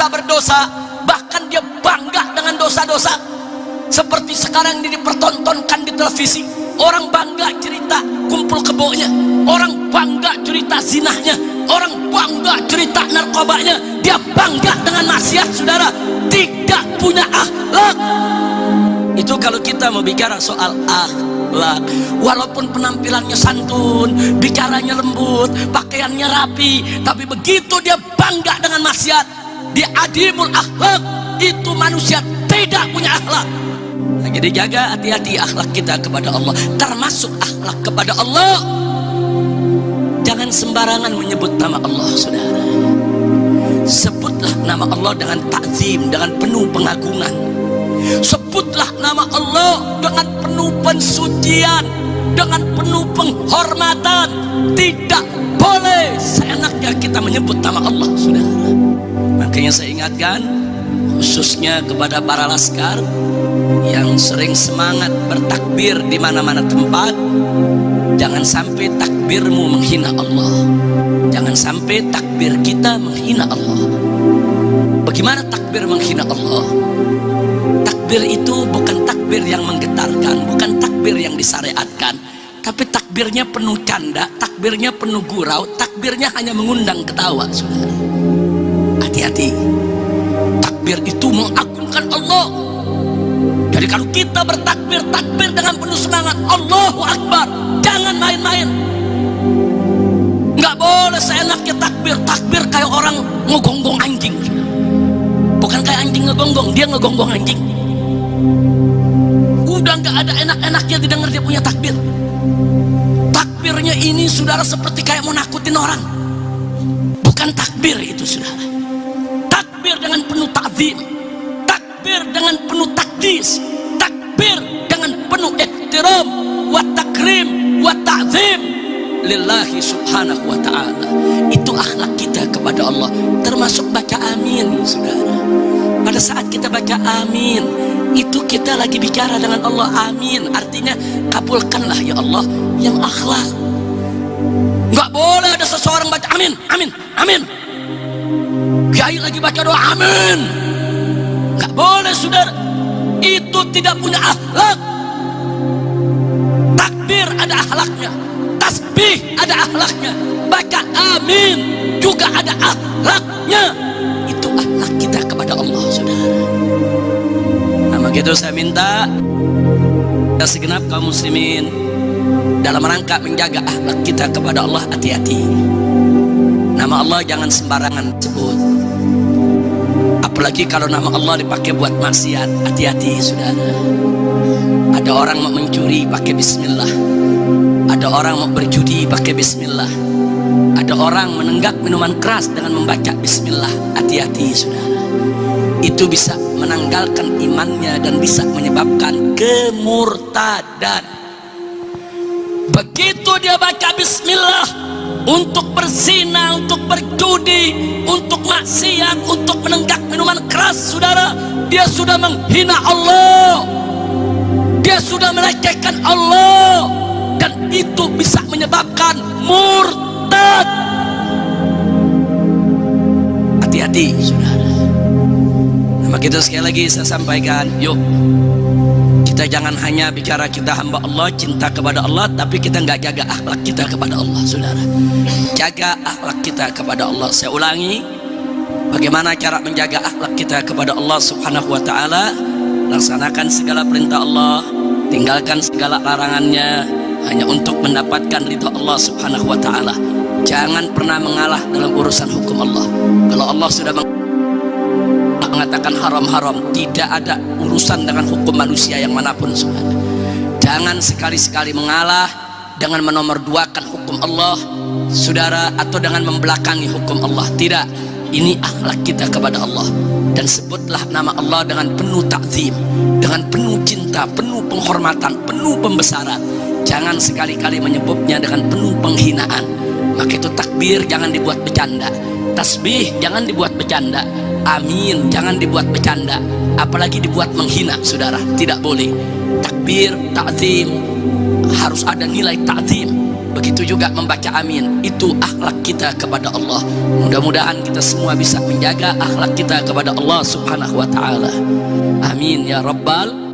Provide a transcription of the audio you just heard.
kita berdosa, bahkan dia bangga dengan dosa-dosa. Seperti sekarang ini dipertontonkan di televisi, orang bangga cerita kumpul kebonya, orang bangga cerita zinahnya, orang bangga cerita narkobanya. Dia bangga dengan maksiat, saudara, tidak punya akhlak. Itu kalau kita mau bicara soal akhlak. Walaupun penampilannya santun, bicaranya lembut, pakaiannya rapi, tapi begitu dia bangga dengan maksiat, dia adimul akhlak. Itu manusia tidak punya akhlak. Nah, jadi jaga hati-hati akhlak kita kepada Allah, termasuk akhlak kepada Allah. Jangan sembarangan menyebut nama Allah, saudara. Sebutlah nama Allah dengan takzim, dengan penuh pengagungan. Sebutlah nama Allah dengan penuh pensucian, dengan penuh penghormatan. Tidak boleh seenaknya kita menyebut nama Allah, saudara. Makanya saya ingatkan khususnya kepada para laskar yang sering semangat bertakbir di mana-mana tempat, jangan sampai takbirmu menghina Allah. Jangan sampai takbir kita menghina Allah. Bagaimana takbir menghina Allah? Takbir itu bukan takbir yang menggetarkan, bukan takbir yang disyariatkan, tapi takbirnya penuh canda, takbirnya penuh gurau, takbirnya hanya mengundang ketawa, saudara. Hati-hati. Takbir itu mengagungkan Allah. Jadi kalau kita bertakbir, takbir dengan penuh semangat, Allahu Akbar, jangan main-main. Nggak boleh seenaknya takbir, takbir kayak orang ngegonggong anjing. Bukan kayak anjing ngegonggong, dia ngegonggong anjing. Udah nggak ada enak-enaknya didengar dia punya takbir. Takbirnya ini, saudara, seperti kayak mau nakutin orang. Bukan takbir itu, saudara. Takbir dengan penuh ta'zim, takbir dengan penuh takdis, takbir dengan penuh ihtiram wa takrim wa ta'zim lillahi subhanahu wa ta'ala. Itu akhlak kita kepada Allah, termasuk baca amin, saudara. Pada saat kita baca amin, itu kita lagi bicara dengan Allah. Amin artinya kabulkanlah ya Allah yang akhlak. Nggak boleh ada seseorang baca amin, amin, amin, kiai lagi baca doa amin. Nggak boleh, saudara. Itu tidak punya akhlak. Takbir ada akhlaknya, tasbih ada akhlaknya, baca amin juga ada akhlaknya. Itu akhlak kita kepada Allah, saudara. Nah, begitu saya minta segenap kaum muslimin dalam rangka menjaga akhlak kita kepada Allah, hati-hati. Nama Allah jangan sembarangan sebut. Apalagi kalau nama Allah dipakai buat maksiat, hati-hati, saudara. Ada orang mau mencuri pakai bismillah, ada orang mau berjudi pakai bismillah, ada orang menenggak minuman keras dengan membaca bismillah. Hati-hati, saudara. Itu bisa menanggalkan imannya dan bisa menyebabkan kemurtadan. Begitu dia baca bismillah untuk berzina, untuk berjudi, untuk maksiat, untuk menenggak minuman keras, saudara, dia sudah menghina Allah, dia sudah melecehkan Allah, dan itu bisa menyebabkan murtad. Hati-hati, saudara. Nah, begitu sekali lagi saya sampaikan, yuk kita jangan hanya bicara kita hamba Allah, cinta kepada Allah, tapi kita nggak jaga akhlak kita kepada Allah, saudara. Jaga akhlak kita kepada Allah. Saya ulangi, bagaimana cara menjaga akhlak kita kepada Allah subhanahu wa ta'ala? Laksanakan segala perintah Allah, tinggalkan segala larangannya, hanya untuk mendapatkan ridha Allah subhanahu wa ta'ala. Jangan pernah mengalah dalam urusan hukum Allah. Kalau Allah sudah mengatakan haram-haram, tidak ada urusan dengan hukum manusia yang manapun, saudara. Jangan sekali-sekali mengalah dengan menomorduakan hukum Allah, saudara, atau dengan membelakangi hukum Allah. Tidak, ini akhlak kita kepada Allah. Dan sebutlah nama Allah dengan penuh takzim, dengan penuh cinta, penuh penghormatan, penuh pembesaran. Jangan sekali-kali menyebutnya dengan penuh penghinaan. Maka itu takbir jangan dibuat bercanda, tasbih jangan dibuat bercanda, amin jangan dibuat bercanda, apalagi dibuat menghina, saudara. Tidak boleh. Takbir, ta'zim, harus ada nilai ta'zim. begitu juga membaca amin. Itu akhlak kita kepada Allah. Mudah-mudahan kita semua bisa menjaga akhlak kita kepada Allah subhanahu wa ta'ala. Amin ya rabbal